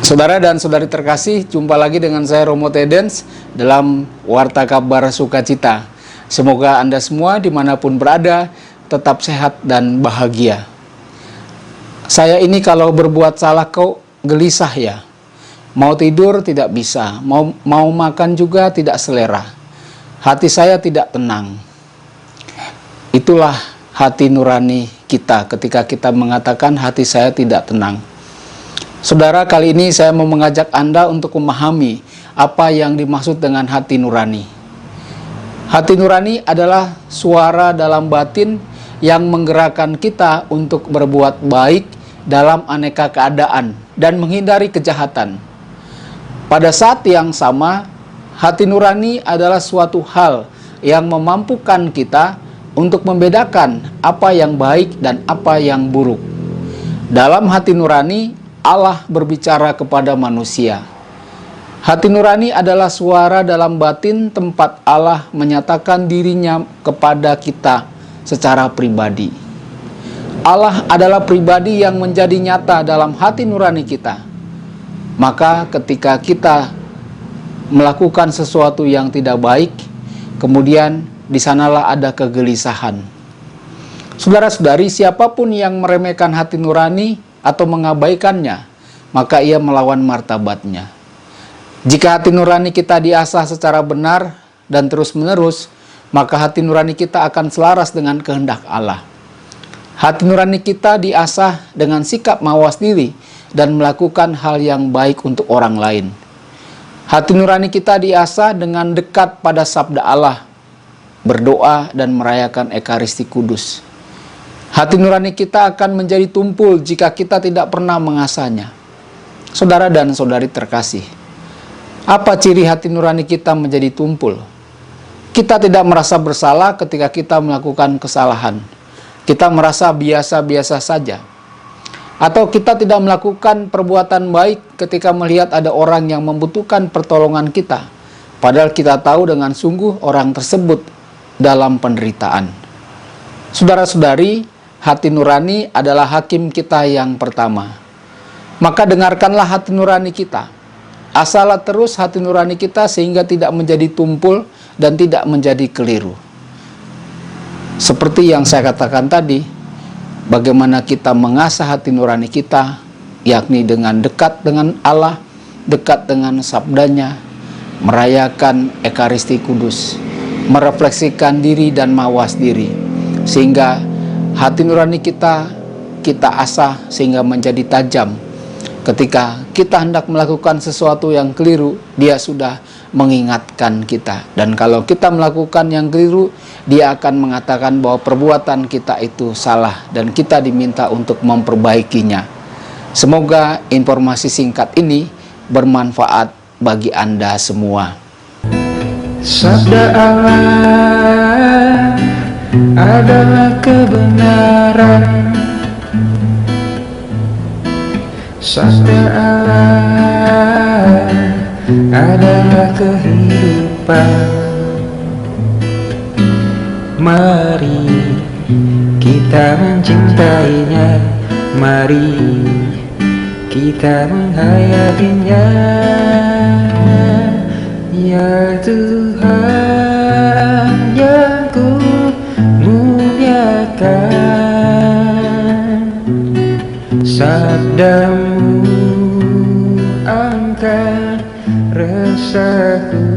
Saudara dan saudari terkasih, jumpa lagi dengan saya Romo Tedens dalam Warta Kabar Sukacita. Semoga Anda semua dimanapun berada tetap sehat dan bahagia. Saya ini kalau berbuat salah kok gelisah ya. Mau tidur tidak bisa, mau makan juga tidak selera. Hati saya tidak tenang. Itulah hati nurani kita ketika kita mengatakan hati saya tidak tenang. Saudara, kali ini saya mau mengajak Anda untuk memahami apa yang dimaksud dengan hati nurani. Hati nurani adalah suara dalam batin yang menggerakkan kita untuk berbuat baik dalam aneka keadaan dan menghindari kejahatan. Pada saat yang sama, hati nurani adalah suatu hal yang memampukan kita untuk membedakan apa yang baik dan apa yang buruk. Dalam hati nurani, Allah berbicara kepada manusia. Hati nurani adalah suara dalam batin tempat Allah menyatakan dirinya kepada kita secara pribadi. Allah adalah pribadi yang menjadi nyata dalam hati nurani kita. Maka ketika kita melakukan sesuatu yang tidak baik, kemudian di sanalah ada kegelisahan. Saudara-saudari, siapapun yang meremehkan hati nurani atau mengabaikannya, maka ia melawan martabatnya. Jika hati nurani kita diasah secara benar dan terus-menerus, maka hati nurani kita akan selaras dengan kehendak Allah. Hati nurani kita diasah dengan sikap mawas diri dan melakukan hal yang baik untuk orang lain. Hati nurani kita diasah dengan dekat pada sabda Allah, berdoa dan merayakan Ekaristi Kudus. Hati nurani kita akan menjadi tumpul jika kita tidak pernah mengasahnya. Saudara dan saudari terkasih, apa ciri hati nurani kita menjadi tumpul? Kita tidak merasa bersalah ketika kita melakukan kesalahan. Kita merasa biasa-biasa saja. Atau kita tidak melakukan perbuatan baik ketika melihat ada orang yang membutuhkan pertolongan kita. Padahal kita tahu dengan sungguh orang tersebut dalam penderitaan. Saudara-saudari, hati nurani adalah hakim kita yang pertama. Maka dengarkanlah hati nurani kita. Asalah terus hati nurani kita sehingga tidak menjadi tumpul dan tidak menjadi keliru. Seperti yang saya katakan tadi, bagaimana kita mengasah hati nurani kita, yakni dengan dekat dengan Allah, dekat dengan sabdanya, merayakan Ekaristi Kudus, merefleksikan diri dan mawas diri, sehingga hati nurani kita asah sehingga menjadi tajam. Ketika kita hendak melakukan sesuatu yang keliru, dia sudah mengingatkan kita. Dan kalau kita melakukan yang keliru, dia akan mengatakan bahwa perbuatan kita itu salah dan kita diminta untuk memperbaikinya. Semoga informasi singkat ini bermanfaat bagi Anda semua. Sabda Allah adalah kebenaran. Sabda Allah adalah kehidupan. Mari kita mencintainya, mari kita menghayatinya. Ya Tuhan yang ku muliakan, sabdamu angkat resahku.